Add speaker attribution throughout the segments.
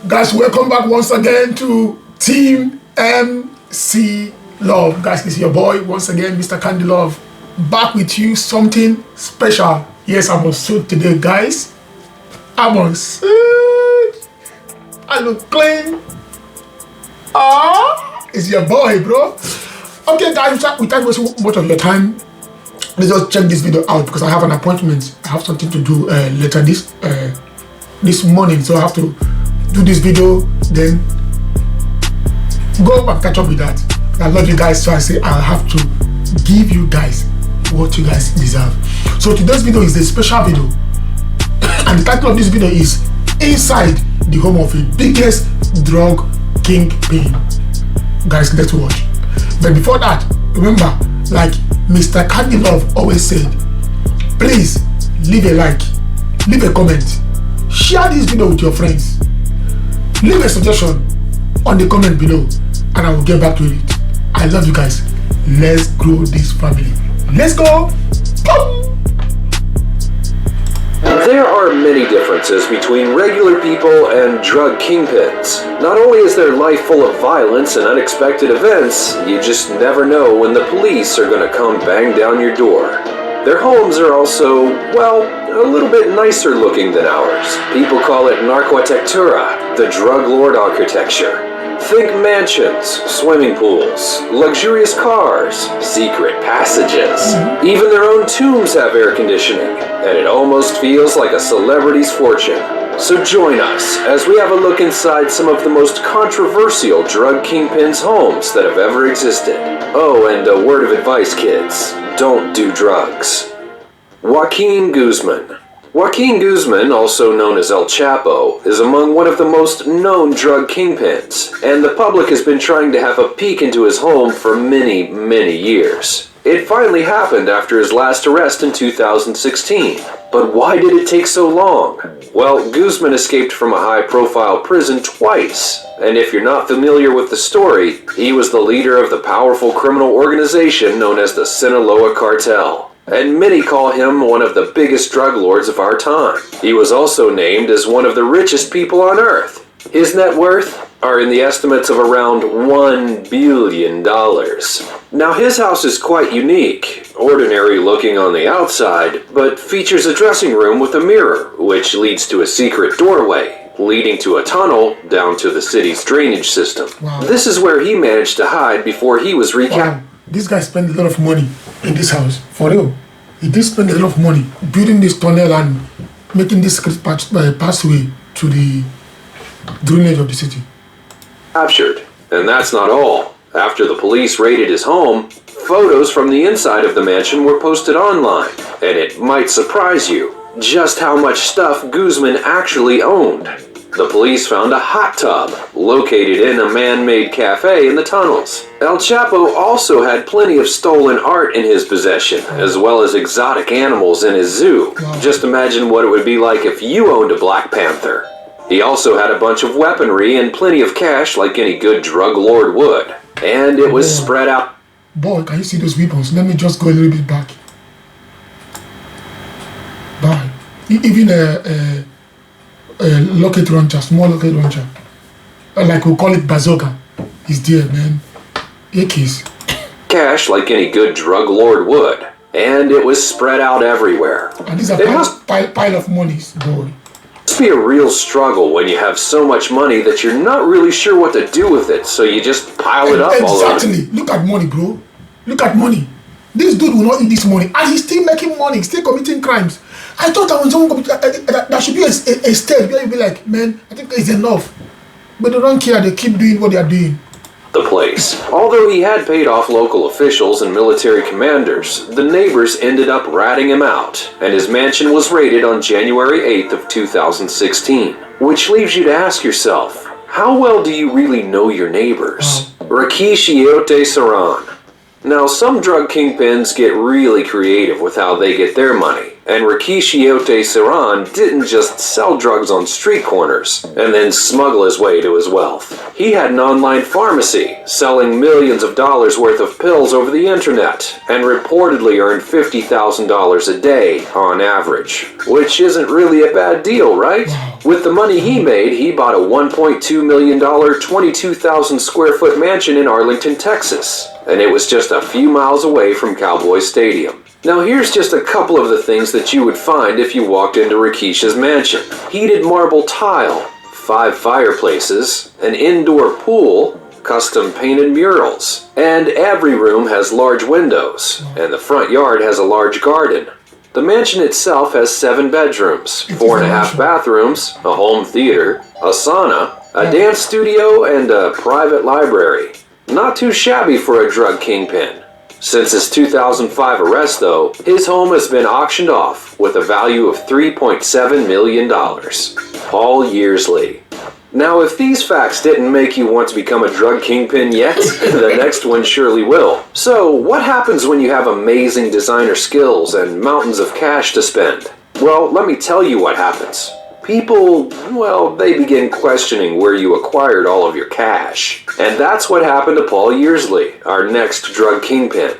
Speaker 1: Guys, welcome back once again to Team MC Love. Guys, it's your boy once again, Mr. Candy Love, back with you, something special. Yes, I'm on suit today, guys. I'm on suit. I look clean. It's your boy, bro. Okay, guys, without wasting much of your time, let's just check this video out because I have an appointment. I have something to do later this morning, so I have to do this video, then go and catch up with that. I love you guys, so I say I have to give you guys what you guys deserve. So today's video is a special video, and the title of this video is Inside the Home of the Biggest Drug Kingpin. Guys, let's watch. But before that, remember, like Mr. Candy Love always said, please leave a like, leave a comment, share this video with your friends, leave a suggestion on the comment below, and I will get back to it. I love you guys. Let's grow this family. Let's go.
Speaker 2: There are many differences between regular people and drug kingpins. Not only is their life full of violence and unexpected events, you just never know when the police are going to come bang down your door. Their homes are also, well, a little bit nicer looking than ours. People call it narcoarchitectura, the drug lord architecture. Think mansions, swimming pools, luxurious cars, secret passages. Even their own tombs have air conditioning, and it almost feels like a celebrity's fortune. So join us as we have a look inside some of the most controversial drug kingpins' homes that have ever existed. Oh, and a word of advice, kids. Don't do drugs. Joaquin Guzman. Joaquin Guzman, also known as El Chapo, is among one of the most known drug kingpins, and the public has been trying to have a peek into his home for many, many years. It finally happened after his last arrest in 2016. But why did it take so long? Well, Guzman escaped from a high-profile prison twice, and if you're not familiar with the story, he was the leader of the powerful criminal organization known as the Sinaloa Cartel. And many call him one of the biggest drug lords of our time. He was also named as one of the richest people on Earth. His net worth are in the estimates of around $1 billion. Now his house is quite unique, ordinary looking on the outside, but features a dressing room with a mirror, which leads to a secret doorway, leading to a tunnel down to the city's drainage system. Wow. This is where he managed to hide before he was recaptured.
Speaker 1: Wow. This guy spent a lot of money in this house, for real. He did spend a lot of money building this tunnel and making this pathway to the drainage of the city.
Speaker 2: Captured. And that's not all. After the police raided his home, photos from the inside of the mansion were posted online. And it might surprise you just how much stuff Guzman actually owned. The police found a hot tub located in a man-made cafe in the tunnels. El Chapo also had plenty of stolen art in his possession, as well as exotic animals in his zoo. Just imagine what it would be like if you owned a Black Panther. He also had a bunch of weaponry and plenty of cash like any good drug lord would. And it was spread out.
Speaker 1: Boy, can you see those weapons? Let me just go a little bit back. Bye. Even a rocket launcher, small rocket launcher, like we call it bazooka, is there, man. AKs.
Speaker 2: Cash like any good drug lord would, and it was spread out everywhere.
Speaker 1: And these are pile of monies, boy.
Speaker 2: It must be a real struggle when you have so much money that you're not really sure what to do with it, so you just pile it up all over.
Speaker 1: Exactly. Look at money, bro. Look at money. This dude will not eat this money, and he's still making money, still committing crimes. I thought that when someone there should be a stage where you be like, man, I think it's enough. But they don't care, they keep doing what they are doing.
Speaker 2: The place. Although he had paid off local officials and military commanders, the neighbors ended up ratting him out, and his mansion was raided on January 8th of 2016. Which leaves you to ask yourself, how well do you really know your neighbors? Rakesh Iote Saran. Now, some drug kingpins get really creative with how they get their money, And Rikishi Saran didn't just sell drugs on street corners and then smuggle his way to his wealth. He had an online pharmacy, selling millions of dollars worth of pills over the internet, and reportedly earned $50,000 a day on average. Which isn't really a bad deal, right? With the money he made, he bought a $1.2 million, 22,000 square foot mansion in Arlington, Texas, and it was just a few miles away from Cowboy Stadium. Now here's just a couple of the things that you would find if you walked into Rikishi's mansion. Heated marble tile, 5 fireplaces, an indoor pool, custom painted murals, and every room has large windows, and the front yard has a large garden. The mansion itself has 7 bedrooms, 4.5 bathrooms, a home theater, a sauna, a dance studio, and a private library. Not too shabby for a drug kingpin. Since his 2005 arrest, though, his home has been auctioned off with a value of $3.7 million. Paul Yearsley. Now, if these facts didn't make you want to become a drug kingpin yet, the next one surely will. So, what happens when you have amazing designer skills and mountains of cash to spend? Well, let me tell you what happens. People, well, they begin questioning where you acquired all of your cash. And that's what happened to Paul Yearsley, our next drug kingpin.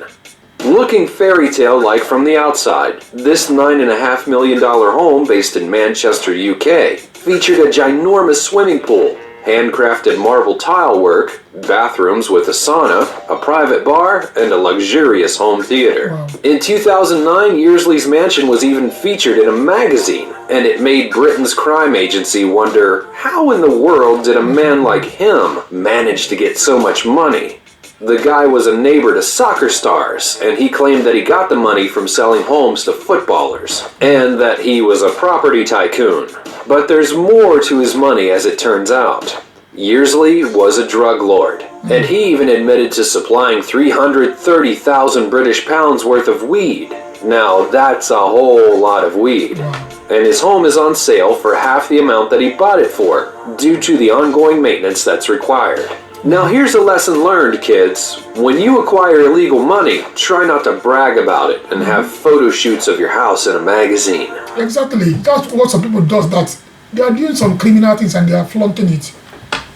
Speaker 2: Looking fairy tale-like from the outside, this $9.5 million home based in Manchester, UK, featured a ginormous swimming pool, handcrafted marble tile work, bathrooms with a sauna, a private bar, and a luxurious home theater.
Speaker 1: Wow.
Speaker 2: In 2009, Yearsley's mansion was even featured in a magazine, and it made Britain's crime agency wonder, how in the world did a man like him manage to get so much money? The guy was a neighbor to soccer stars, and he claimed that he got the money from selling homes to footballers, and that he was a property tycoon. But there's more to his money, as it turns out. Yearsley was a drug lord, and he even admitted to supplying 330,000 British pounds worth of weed. Now, that's a whole lot of weed. And his home is on sale for half the amount that he bought it for, due to the ongoing maintenance that's required. Now here's a lesson learned, kids. When you acquire illegal money, try not to brag about it and have photo shoots of your house in a magazine.
Speaker 1: Exactly. That's what some people do, that they are doing some criminal things and they are flaunting it.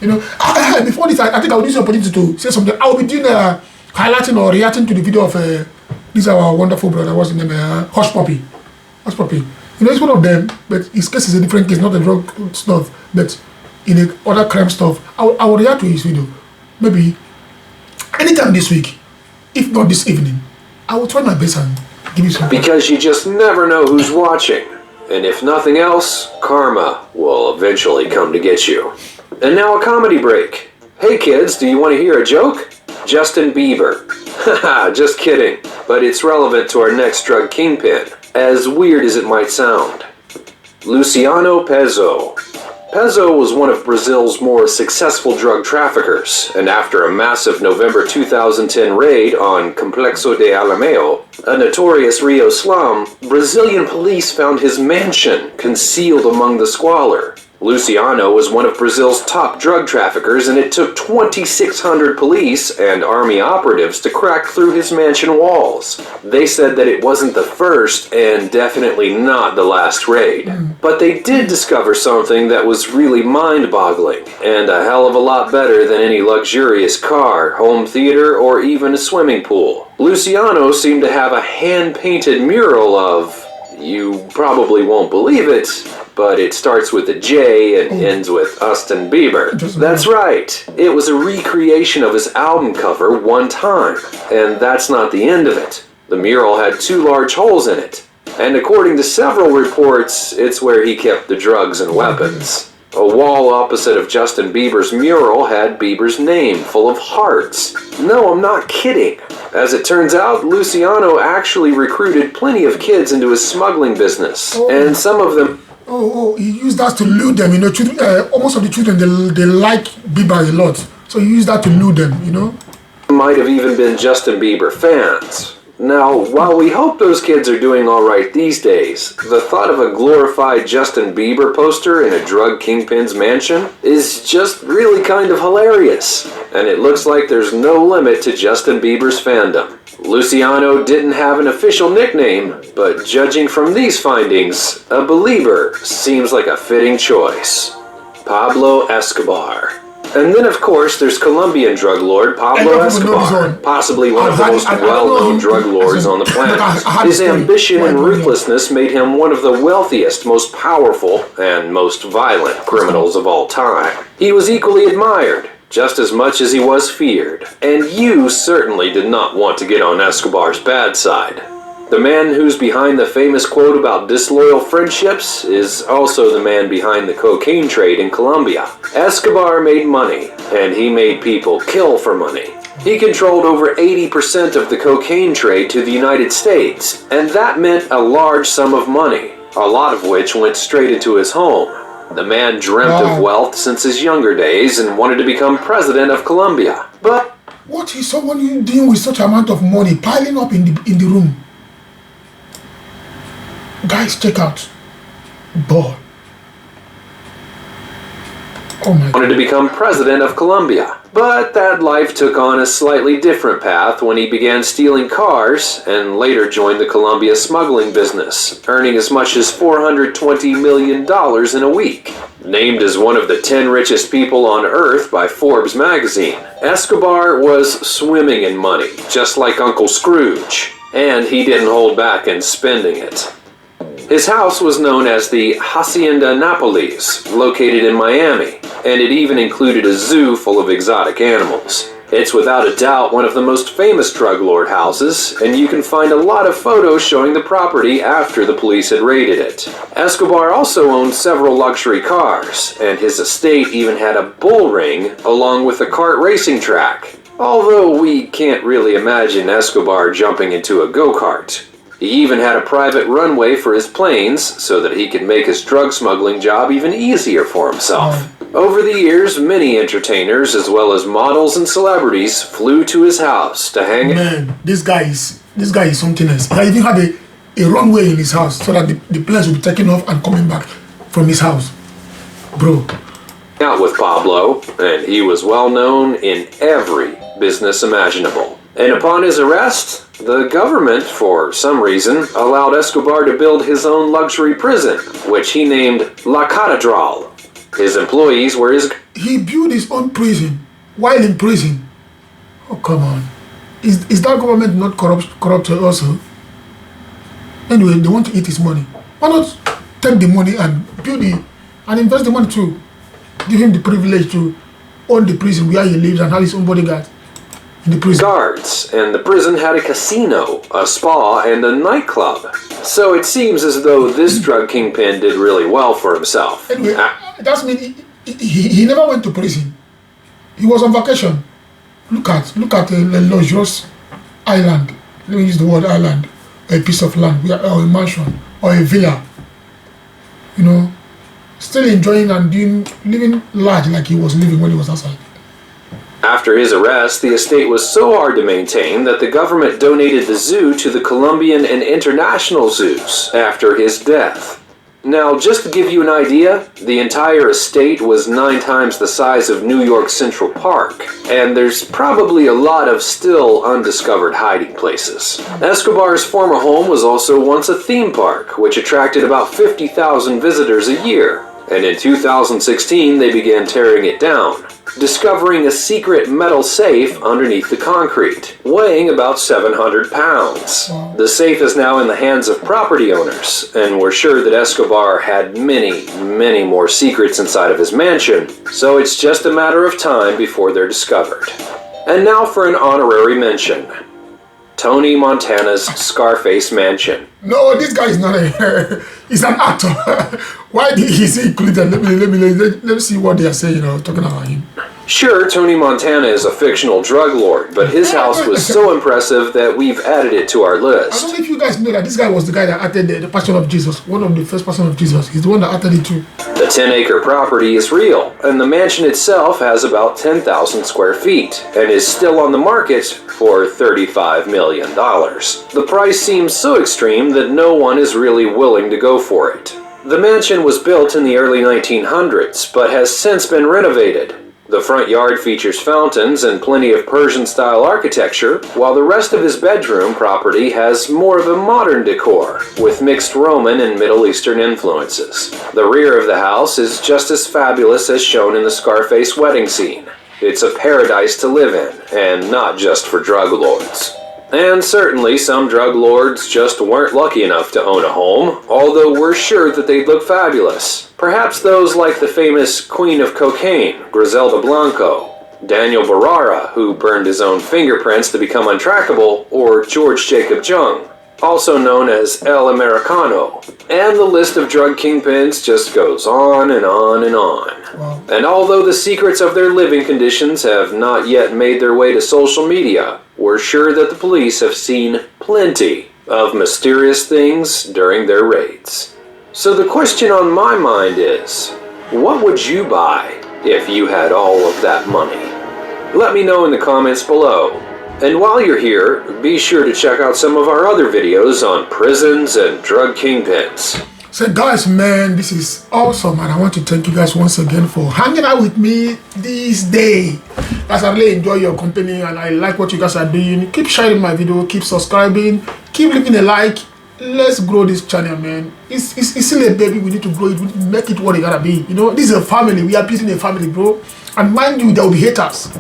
Speaker 1: You know, before this, I think I would use the opportunity to say something. I will be doing highlighting or reacting to the video of this our wonderful brother, what's his name, Hush Puppy. Hush Puppy. You know, it's one of them, but his case is a different case, not the drug stuff, but in the other crime stuff. I will react to his video. Maybe anytime this week, if not this evening, I will try my best and give you some.
Speaker 2: Because you just never know who's watching. And if nothing else, karma will eventually come to get you. And now a comedy break. Hey kids, do you want to hear a joke? Justin Bieber. Haha, just kidding. But it's relevant to our next drug kingpin, as weird as it might sound. Luciano Pezzo. Pezzo was one of Brazil's more successful drug traffickers, and after a massive November 2010 raid on Complexo de Alameo, a notorious Rio slum, Brazilian police found his mansion concealed among the squalor. Luciano was one of Brazil's top drug traffickers, and it took 2,600 police and army operatives to crack through his mansion walls. They said that it wasn't the first and definitely not the last raid. But they did discover something that was really mind-boggling, and a hell of a lot better than any luxurious car, home theater, or even a swimming pool. Luciano seemed to have a hand-painted mural of, you probably won't believe it, but it starts with a J and ends with Justin Bieber. That's right. It was a recreation of his album cover one time. And that's not the end of it. The mural had 2 large holes in it. And according to several reports, it's where he kept the drugs and weapons. A wall opposite of Justin Bieber's mural had Bieber's name, full of hearts. No, I'm not kidding. As it turns out, Luciano actually recruited plenty of kids into his smuggling business. And some of them...
Speaker 1: he used that to lure them, you know. Children, almost of the children, they like Bieber a lot. So he used that to lure them, you know.
Speaker 2: Might have even been Justin Bieber fans. Now, while we hope those kids are doing alright these days, the thought of a glorified Justin Bieber poster in a drug kingpin's mansion is just really kind of hilarious. And it looks like there's no limit to Justin Bieber's fandom. Luciano didn't have an official nickname, but judging from these findings, a believer seems like a fitting choice. Pablo Escobar. And then, of course, there's Colombian drug lord Pablo Escobar, possibly one of the most well-known drug lords on the planet. His ambition and ruthlessness made him one of the wealthiest, most powerful, and most violent criminals of all time. He was equally admired, just as much as he was feared, and you certainly did not want to get on Escobar's bad side. The man who's behind the famous quote about disloyal friendships is also the man behind the cocaine trade in Colombia. Escobar made money, and he made people kill for money. He controlled over 80% of the cocaine trade to the United States, and that meant a large sum of money, a lot of which went straight into his home. The man dreamt of wealth since his younger days and wanted to become president of Colombia. But
Speaker 1: what is someone doing with such amount of money piling up in the room? Guys, check out ball. Oh my God.
Speaker 2: Wanted to become president of Colombia. But that life took on a slightly different path when he began stealing cars and later joined the Colombia smuggling business, earning as much as $420 million in a week. Named as one of the 10 richest people on Earth by Forbes magazine, Escobar was swimming in money, just like Uncle Scrooge, and he didn't hold back in spending it. His house was known as the Hacienda Nápoles, located in Miami, and it even included a zoo full of exotic animals. It's without a doubt one of the most famous drug lord houses, and you can find a lot of photos showing the property after the police had raided it. Escobar also owned several luxury cars, and his estate even had a bull ring along with a kart racing track, although we can't really imagine Escobar jumping into a go-kart. He even had a private runway for his planes so that he could make his drug smuggling job even easier for himself. Over the years, many entertainers as well as models and celebrities flew to his house to hang out.
Speaker 1: Man, this guy is something else. He even had a runway in his house so that the planes would be taking off and coming back from his house. Bro.
Speaker 2: Out with Pablo, and he was well known in every business imaginable. And upon his arrest, the government, for some reason, allowed Escobar to build his own luxury prison, which he named La Catedral. His employees were his...
Speaker 1: He built his own prison while in prison. Oh, come on. Is that government not corrupt also? Anyway, they want to eat his money. Why not take the money and build it and invest the money too? Give him the privilege to own the prison where he lives and have his own bodyguard. In the prison.
Speaker 2: Guards, and the prison had a casino, a spa, and a nightclub. So it seems as though this drug kingpin did really well for himself.
Speaker 1: Anyway, that means he never went to prison. He was on vacation. Look at a luxurious island. Let me use the word island. A piece of land, or a mansion, or a villa. You know, still enjoying and living large like he was living when he was outside.
Speaker 2: After his arrest, the estate was so hard to maintain that the government donated the zoo to the Colombian and international zoos after his death. Now, just to give you an idea, the entire estate was 9 times the size of New York Central Park, and there's probably a lot of still undiscovered hiding places. Escobar's former home was also once a theme park, which attracted about 50,000 visitors a year, and in 2016 they began tearing it down, discovering a secret metal safe underneath the concrete, weighing about 700 pounds. The safe is now in the hands of property owners, and we're sure that Escobar had many, many more secrets inside of his mansion, so it's just a matter of time before they're discovered. And now for an honorary mention. Tony Montana's Scarface Mansion.
Speaker 1: No, this guy is not he's an actor. Why did he say included? Let me see what they are saying, talking about him.
Speaker 2: Sure, Tony Montana is a fictional drug lord, but his house was so impressive that we've added it to our
Speaker 1: I
Speaker 2: list.
Speaker 1: don't know if you guys know that this guy was the guy that acted the Passion of Jesus, one of the first Passion of Jesus. He's the one that acted it too.
Speaker 2: The 10-acre property is real, and the mansion itself has about 10,000 square feet, and is still on the market for $35 million. The price seems so extreme that no one is really willing to go for it. The mansion was built in the early 1900s, but has since been renovated. The front yard features fountains and plenty of Persian-style architecture, while the rest of his bedroom property has more of a modern decor, with mixed Roman and Middle Eastern influences. The rear of the house is just as fabulous as shown in the Scarface wedding scene. It's a paradise to live in, and not just for drug lords. And certainly some drug lords just weren't lucky enough to own a home, although we're sure that they'd look fabulous. Perhaps those like the famous Queen of Cocaine, Griselda Blanco, Daniel Barrara, who burned his own fingerprints to become untrackable, or George Jacob Jung, also known as El Americano. And the list of drug kingpins just goes on and on and on.
Speaker 1: Wow.
Speaker 2: And although the secrets of their living conditions have not yet made their way to social media, we're sure that the police have seen plenty of mysterious things during their raids. So the question on my mind is, what would you buy if you had all of that money? Let me know in the comments below. And while you're here, be sure to check out some of our other videos on prisons and drug kingpins.
Speaker 1: So guys, man, this is awesome, and I want to thank you guys once again for hanging out with me this day. Guys, I really enjoy your company and I like what you guys are doing. Keep sharing my video, keep subscribing, keep leaving a like. Let's grow this channel, man. It's still a baby. We need to grow it. We need to make it what it gotta be. You know, this is a family. We are building a family, bro. And mind you, there will be haters,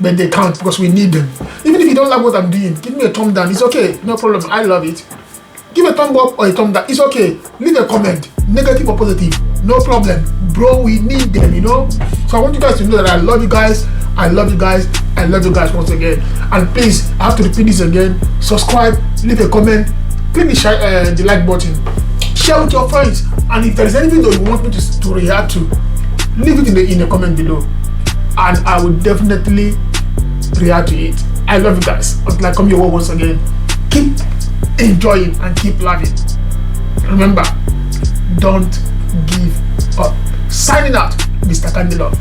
Speaker 1: but they can't because we need them. Even if you don't like what I'm doing, give me a thumb down. It's okay, no problem. I love it. Give a thumb up or a thumb down. It's okay. Leave a comment, negative or positive, no problem, bro. We need them, you know. So I want you guys to know that I love you guys. I love you guys. I love you guys once again. And please, I have to repeat this again. Subscribe, leave a comment, click the like button, share with your friends. And if there is anything that you want me to react to, leave it in the comment below, and I will definitely react to it. I love you guys. Until I come your way once again, keep enjoying and keep loving. Remember, don't give up. Signing out, Mr. Candelo.